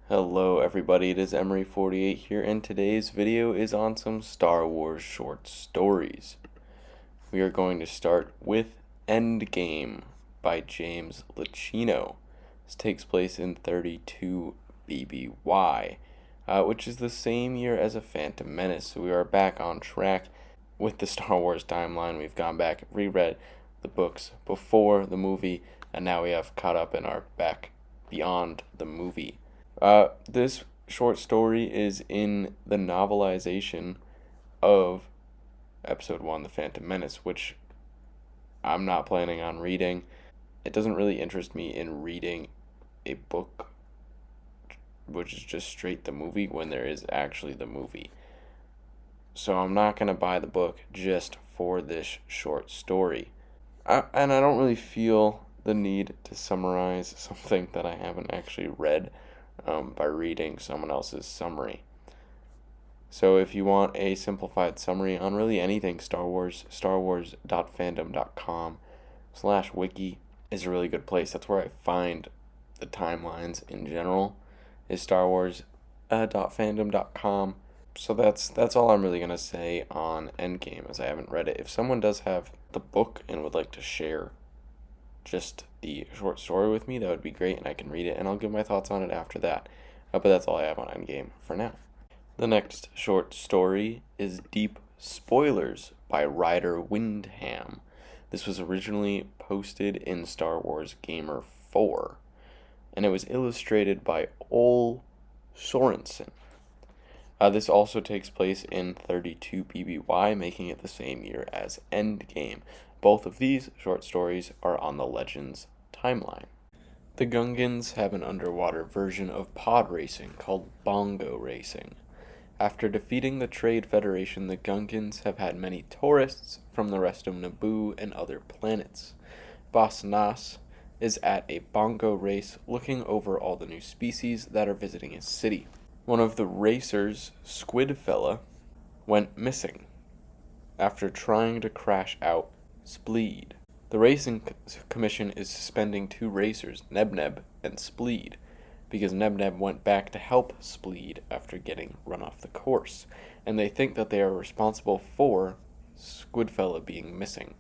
Hello everybody, it is Emery48 here, and today's video is on some Star Wars short stories. We are going to start with Endgame by James Lucino. This takes place in 32 BBY, which is the same year as A Phantom Menace, so we are back on track with the Star Wars timeline. We've gone back and reread the books before the movie, and now we have caught up and are back beyond the movie. This short story is in the novelization of Episode 1, The Phantom Menace, which I'm not planning on reading. It doesn't really interest me in reading a book which is just straight the movie when there is actually the movie. So I'm not going to buy the book just for this short story. And I don't really feel the need to summarize something that I haven't actually read by reading someone else's summary. So if you want a simplified summary on really anything Star Wars, starwars.fandom.com/wiki is a really good place. That's where I find the timelines in general, is starwars.fandom.com. So that's all I'm really going to say on Endgame, as I haven't read it. If someone does have the book and would like to share just the short story with me, that would be great, and I can read it, and I'll give my thoughts on it after that. But that's all I have on Endgame for now. The next short story is Deep Spoilers by Ryder Windham. This was originally posted in Star Wars Gamer 4, and it was illustrated by Ole Sorensen. This also takes place in 32 BBY, making it the same year as Endgame. Both of these short stories are on the Legends timeline. The Gungans have an underwater version of pod racing called Bongo Racing. After defeating the Trade Federation, the Gungans have had many tourists from the rest of Naboo and other planets. Boss Nass is at a bongo race looking over all the new species that are visiting his city. One of the racers, Squid Fella, went missing after trying to crash out Spleed. The Racing Commission is suspending two racers, Neb and Spleed, because Neb went back to help Spleed after getting run off the course, and they think that they are responsible for Squidfella being missing.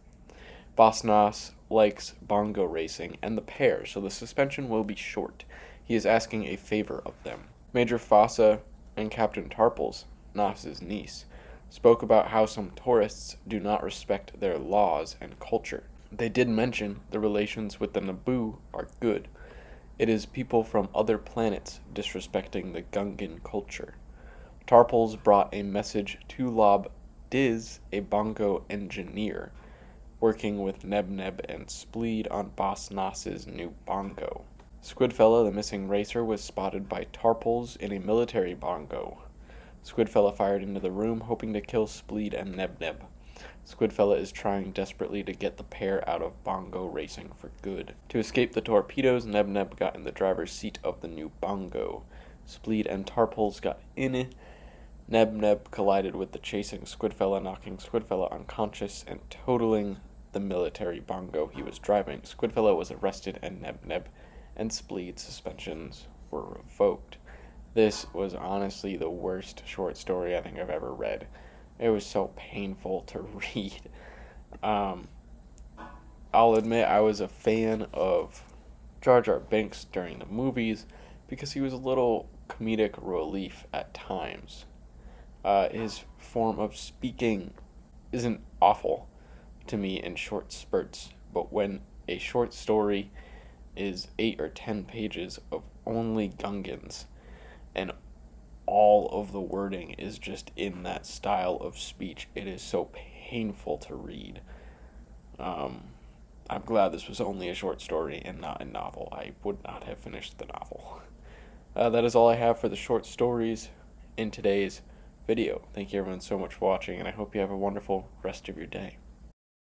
Boss Nass likes bongo racing and the pair, so the suspension will be short. He is asking a favor of them. Major Fossa and Captain Tarples, Nass's niece, spoke about how some tourists do not respect their laws and culture. They did mention the relations with the Naboo are good. It is people from other planets disrespecting the Gungan culture. Tarples brought a message to Lob Diz, a bongo engineer, working with Neb and Spleed on Boss Nass's new bongo. Squidfella, the missing racer, was spotted by Tarples in a military bongo. Squidfella fired into the room, hoping to kill Spleed and Neb. Squidfella is trying desperately to get the pair out of bongo racing for good. To escape the torpedoes, Neb got in the driver's seat of the new bongo. Spleed and Tarples got in it. Neb collided with the chasing Squidfella, knocking Squidfella unconscious and totaling the military bongo he was driving. Squidfella was arrested, and Neb and Spleed's suspensions were revoked. This was honestly the worst short story I think I've ever read. It was so painful to read. I'll admit I was a fan of Jar Jar Binks during the movies because he was a little comedic relief at times. His form of speaking isn't awful to me in short spurts, but when a short story is 8 or 10 pages of only Gungans, and all of the wording is just in that style of speech, it is so painful to read. I'm glad this was only a short story and not a novel. I would not have finished the novel. That is all I have for the short stories in today's video. Thank you everyone so much for watching, and I hope you have a wonderful rest of your day.